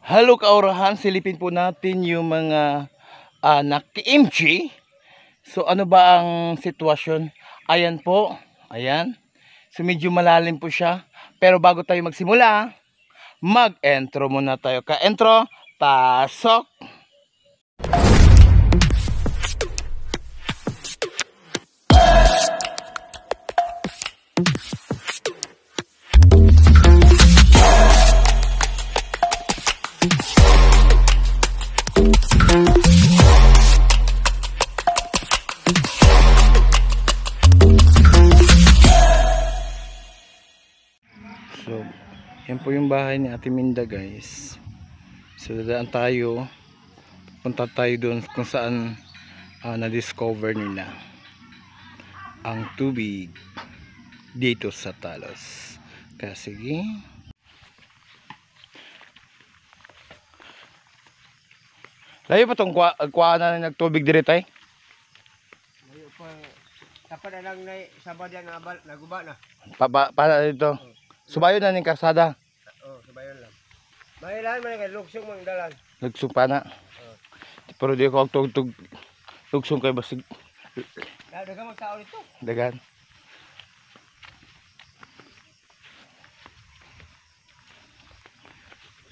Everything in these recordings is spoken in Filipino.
Hello kaurahan, silipin po natin yung mga naki-MG. So ano ba ang sitwasyon? Ayan po, ayan. So medyo malalim po siya. Pero bago tayo magsimula, mag-intro muna tayo. Ka-intro, pasok! So, yan po yung bahay ni Ate Minda, guys. So, dadaan tayo. Punta tayo doon kung saan na-discover nila ang tubig dito sa Talos. Kaya sige. Layo pa itong kuha na nagtubig dito eh? Layo pa. Dapat na lang na sabad yan naguba na. Para dito. Subayo na ning kasada. Subayon lang. Mahilan man kay luksong mang dalan. Lugsong pa na. Pero di ko tugtog lugsong kay basig. Dagang magtao dito. Dagan.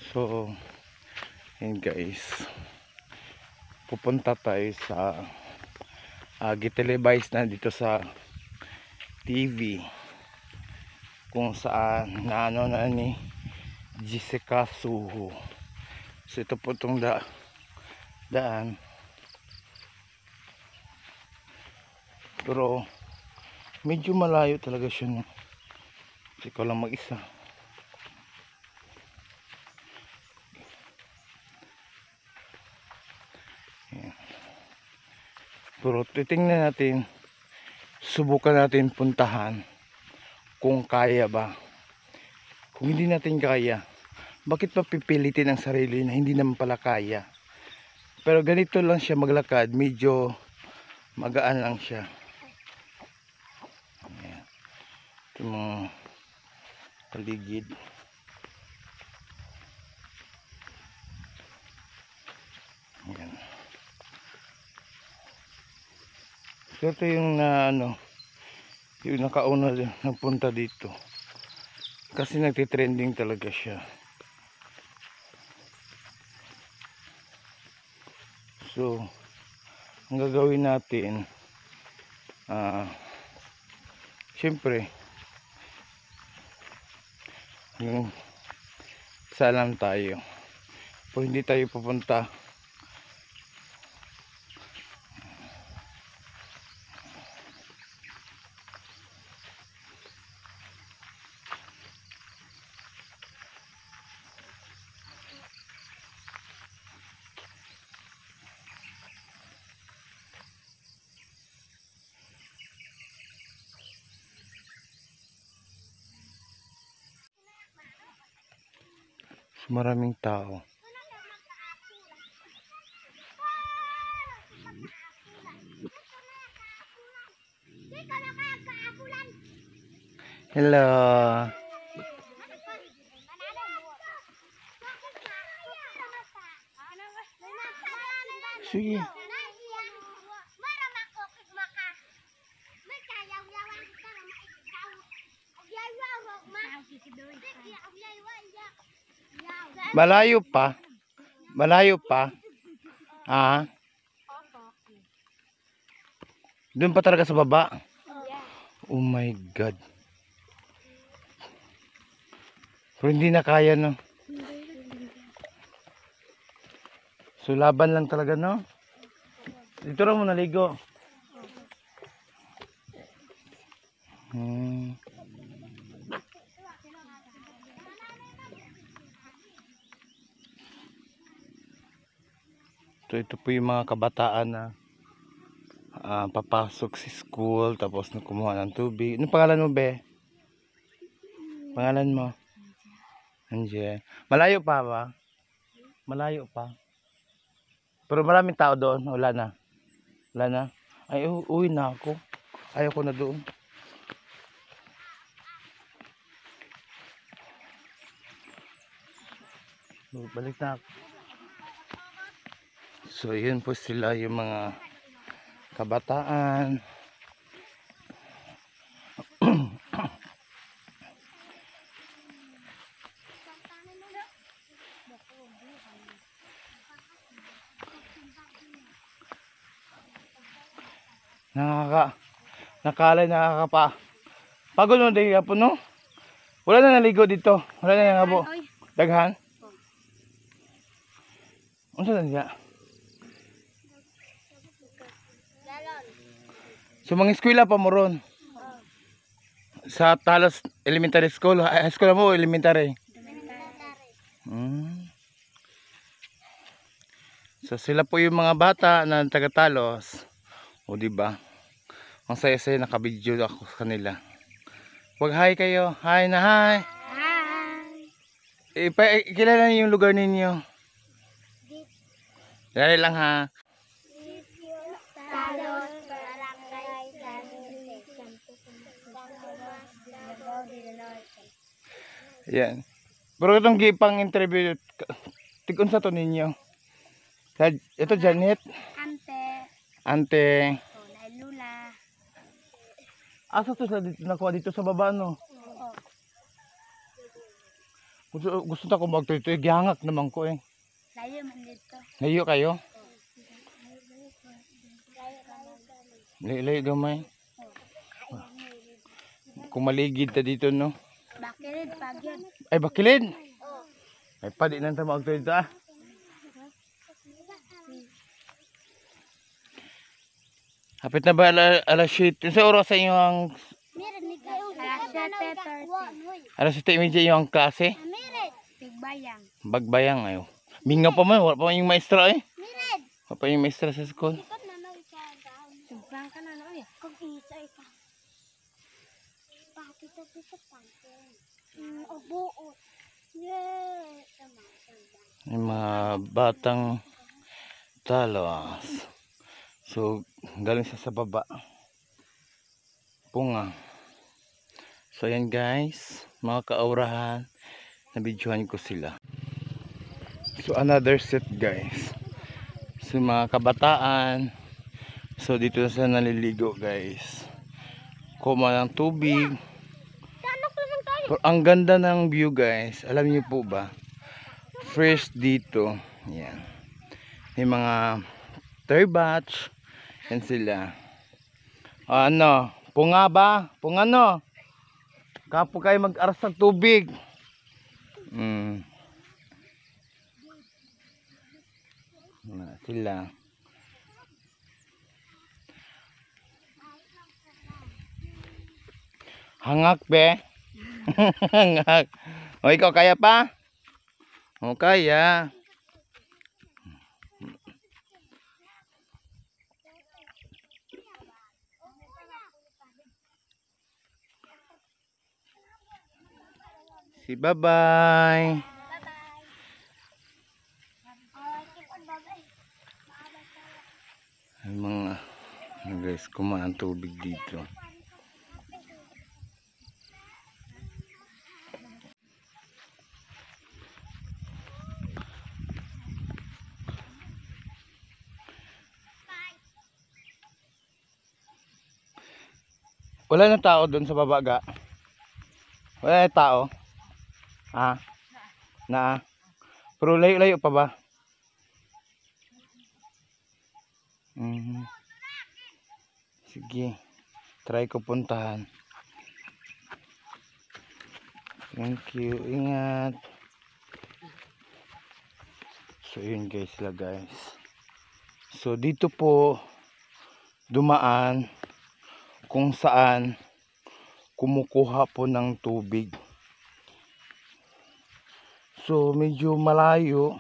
So, yun guys. Pupunta tayo sa gitelevise na dito sa TV. Kung saan na ni Jessica Suho. So ito po itong daan. Pero medyo malayo talaga siya, no? Kasi ko lang mag-isa. Ayan. Pero titingnan natin, subukan natin puntahan kung kaya ba. Kung hindi natin kaya, bakit pa pipilitin ang sarili na hindi naman pala kaya? Pero ganito lang siya maglakad, medyo magaan lang siya. Ayan. Ito mga paligid. Ayan. So ito yung yung nakauna din nagpunta dito. Kasi nagtitrending talaga siya. So, ang gagawin natin, syempre, salam tayo. Kung hindi tayo pupunta, maraming tao. Hello. Sige. Malayo pa. Malayo pa. Doon pa talaga sa baba. Oh my God. Pero hindi na kaya, no? So laban lang talaga, no? Dito raw mo naligo. So ito po yung mga kabataan na papasok sa school tapos kumuha ng tubig. Anong pangalan mo, be? Pangalan mo? Anje. Malayo pa ba? Malayo pa. Pero maraming tao doon. Wala na. Wala na. Ay, uwi na ako. Ayaw ko na doon. Balik na ako. So, yun po sila yung mga kabataan. Nakakapa. Pagod mo din po, no? Wala na naligo dito. Wala na nga po. Daghan? Ano na niya? So, mga eskwela pa mo ron? Sa Talos Elementary School? High school mo o elementary? Hmm. So, sila po yung mga bata na taga Talos. O, diba? Ang saya-saya, nakabidyo ako sa kanila. Wag hi kayo. Hi na hi. Hi. Kilala niyo yung lugar ninyo? Dali lang ha. Talos, Barangay, San Yan. Pero itong gipang interview, tigun sa to ninyo. Ito Janet. Ante. Lula. Asa to sa dito nakuha dito sa baba no? Gusto ta ko magtutoy, gihangak naman ko eh. Layo man dito. Layo kayo? Layo gamay. Kung maligid ta dito no. Bakilid pagyod. Ay bakilid. Ay pa di nang ta magtutoy dito ah. Hapit na ba alas 7? Sa oras sa inyo ang alas 7:30 yung klase? Tigbayang. Bagbayang ayo. Mingaw pa man, wala pa man yung maestra eh. Wala pa yung maestra sa school. Sumpang ka na no eh. Kung isa ka. Bakit ito sa pangkin? Obuo. Yung mga batang Talos. So, galing sa baba. Punga. So, yan guys. Mga kaurahan. Nabidyohan ko sila. So, another set guys. So, mga kabataan. So, dito na sila naliligo guys. Kuma ng tubig. Pero, ang ganda ng view guys. Alam niyo po ba? Fresh dito. Yan. May mga third batch. Yan sila. Ano? Punga ba? Punga no? Kapo kayo mag-aras ng tubig. Sila. Hangak be. Hangak. O ikaw kaya pa? O kaya. Si bye-bye. Ay mga guys, kumaan ang tubig dito. Wala na tao doon sa baba ga. Wala na tao. Ah. Na. Pero layo-layo pa ba? Sige. Try ko puntahan. Thank you. Ingat. So yun guys la guys. So dito po dumaan kung saan kumukuha po ng tubig. So medyo malayo,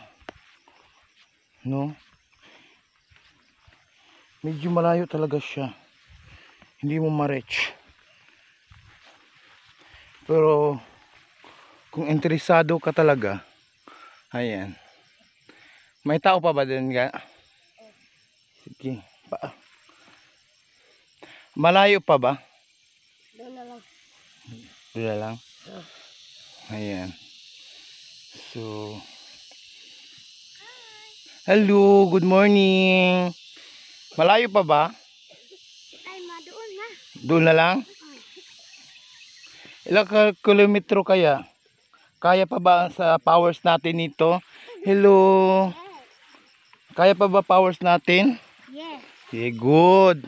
no? Medyo malayo talaga siya. Hindi mo ma-reach. Pero kung interesado ka talaga, ayan. May tao pa ba din ga? Sige. Malayo pa ba? Doon na lang. Doon na lang. Ayan. So, Hello, good morning. Malayo pa ba? Ay, madoon na. Doon na lang? Ilang kilometro kaya? Kaya pa ba sa powers natin ito? Hello. Kaya pa ba powers natin? Yes. Okay, good.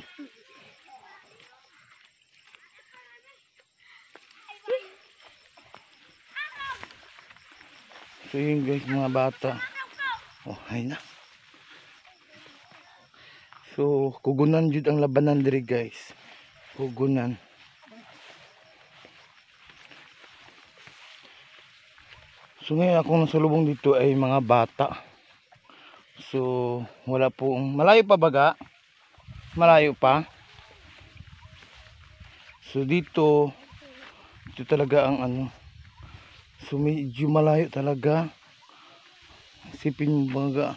So yun guys, mga bata. Oh, ay na. So, kugunan jud ang labanan diri guys. Kugunan. So ngayon akong nasalubong dito ay mga bata. So, wala pong malayo pa baga? Malayo pa. So dito talaga ang ano. So medyo malayo talaga. Isipin mo baga.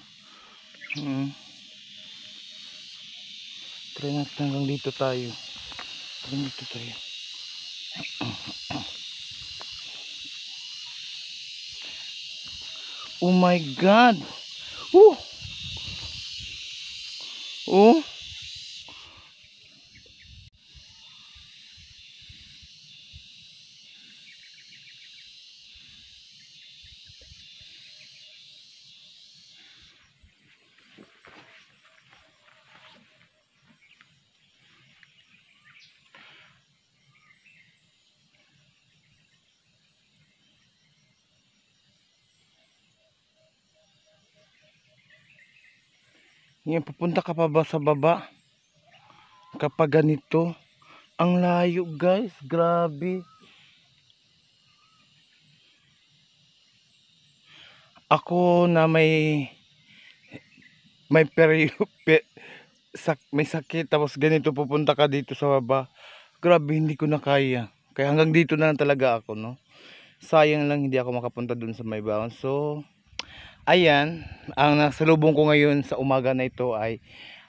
Try natin hanggang dito tayo. Hanggang dito tayo. Oh my God! Oh! Oh! Ngayon, pupunta ka pa ba sa baba? Kapag ganito, ang layo guys, grabe. Ako na may may sakit tapos ganito pupunta ka dito sa baba. Grabe, hindi ko na kaya. Kaya hanggang dito na lang talaga ako, no. Sayang lang hindi ako makapunta dun sa may baon. So, ayan, ang nasalubong ko ngayon sa umaga na ito ay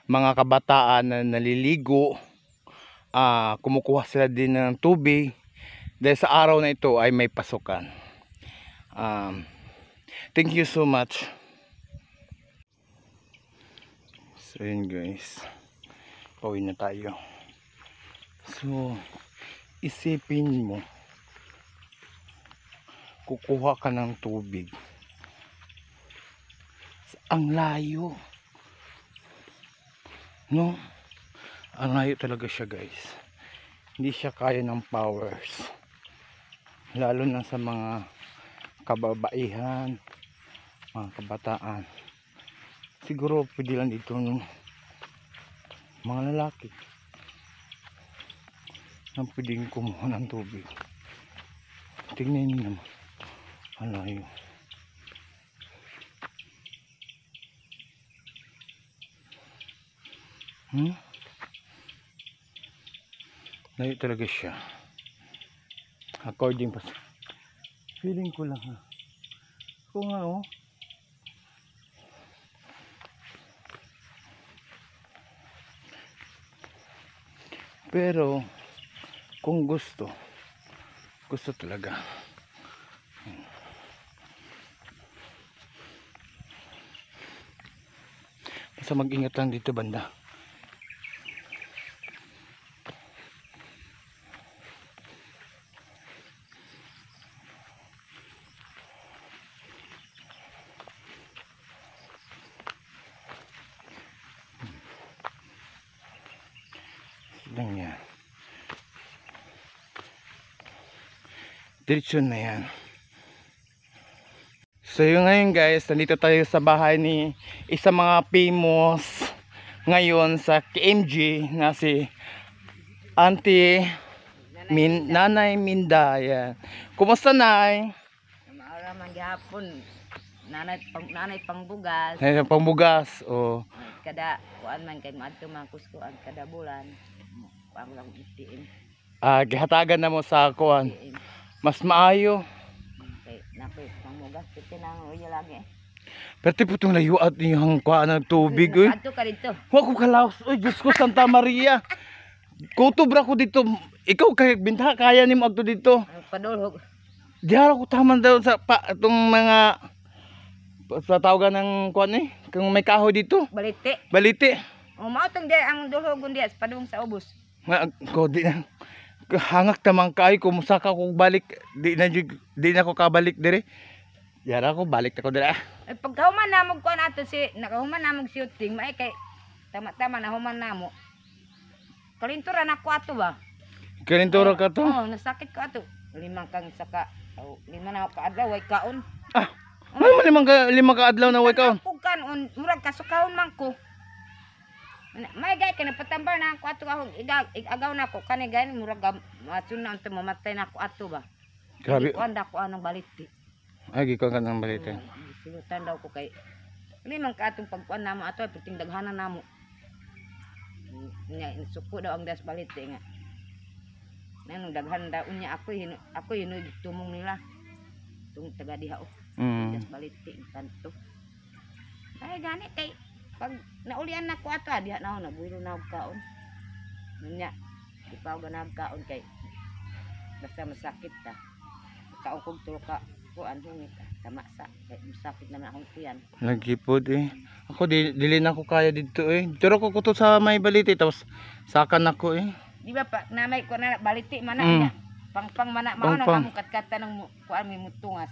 mga kabataan na naliligo. Kumukuha sila din ng tubig dahil sa araw na ito ay may pasukan. Thank you so much. So yun guys, pauwi na tayo. So isipin mo, kukuha ka ng tubig, ang layo, no? Ang layo talaga siya guys. Hindi siya kaya ng powers, lalo na sa mga kababaihan, mga kabataan. Siguro pwede lang dito ng mga lalaki na pwedeng kumuha ng tubig. Tingnan niyo naman, ang layo. Layo talaga siya. According pa sa feeling ko lang ha. Kung nga oh. Pero kung gusto talaga. Basta mag-ingat lang dito banda. Lang yan. Diretso na yan. So yun ngayon guys, nandito tayo sa bahay ni isa mga famous ngayon sa KMG na si Auntie Nanay Minda. Yan. Kumusta Nay? Maura man gihapon. Nanay pangbugas. Nay pangbugas. Oh. Kada kuan man kay maadto man kuskuan kada bulan. Ang lang itim. Gihatagan na mo sa kuan. Mas maayo. Kay nakoy pangbugas piti nang uyo lagi. Pero tipo itong layo at yung kuan ng tubig. Uy. Adto ka dito. Huwag ko kalaos. Uy, Diyos ko, Santa Maria. Kutubra ko dito. Ikaw kay binta kaya nimo agto dito. Ang padulhog. Diara ko taman daw sa itong mga Tatawagan ng kuan eh. Kung may kahoy dito. Baliti. Baliti. O mautong di ang dulhogon diya padung sa ubos. Ko di na. Hangak tamang kahoy kung saka ko balik. Di na ko kabalik dire. Yara ko balik ako dire. Ay pagkahuman namog kuan ato si nakahuman namog shooting may kay tama-tama na human namo. Kalinturan ako ato ba? Kalinturo ka to. Oo, nasakit ko ato. Limang kang saka. Lima na ako kaadlaw way kaon. Ah. May limang ka adlaw na way kaon. Ako kanon, murag kasukahon man ko. May gay kay napatambar na ako ato akong agaw na ko kani gay murag matun na unta mamatay na ako ato ba. Grabe. Kuan da ko anong baliti. Ay gikaw ka ng baliti. Sinutan daw ko kay limang ka atong pagkuan namo ato puting daghanan namo. Nya suko daw ang das baliti nga. Nang daghan daw unya ako hinuy tumong nila. Tung taga diha o. Das baliti kanto. Ay gani kay pag naulian na ko ato diha na ako nabuhilo na og kaon. Nya ipaw ganag kaon kay basta masakit ta. Kaon kog tulo ka kuan hungit tama sa kay masakit na akong tiyan. Nagipod eh. Ako dili na ko kaya dito eh. Pero ko kuto sa may baliti tapos sakan ako eh. Di ba pa namay ko na baliti man na pangpang mana mao na Pangpang. kamo katkatan ng kuan mi mutungas.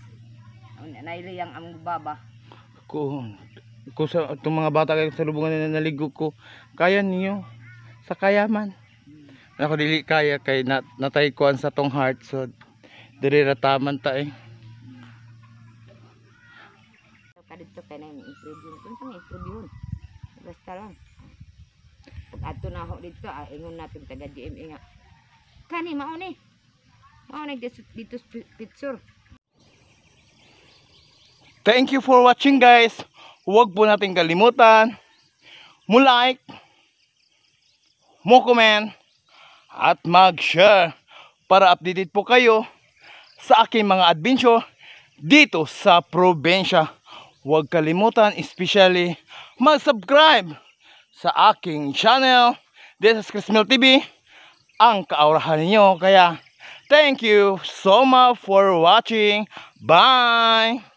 Nailiyang ang baba. Ko sa itong mga bata kayo sa lubungan na naligo ko. Kaya niyo sa kayaman. Ako dili kaya kay natay kuan sa tong heart so diri rataman ta eh. Kadito kay na improve yun. Kung saan improve yun? Basta lang. Pag ato na ako dito, ingon natin taga GMA nga. Kani, mauni. Mauni dito picture. Thank you for watching guys. Huwag po natin kalimutan mo-like, mo-comment at mag-share para updated po kayo sa aking mga adventure dito sa probinsya. Huwag kalimutan especially mag-subscribe sa aking channel. This is Chrismel TV, ang kaurahan ninyo. Kaya thank you so much for watching. Bye!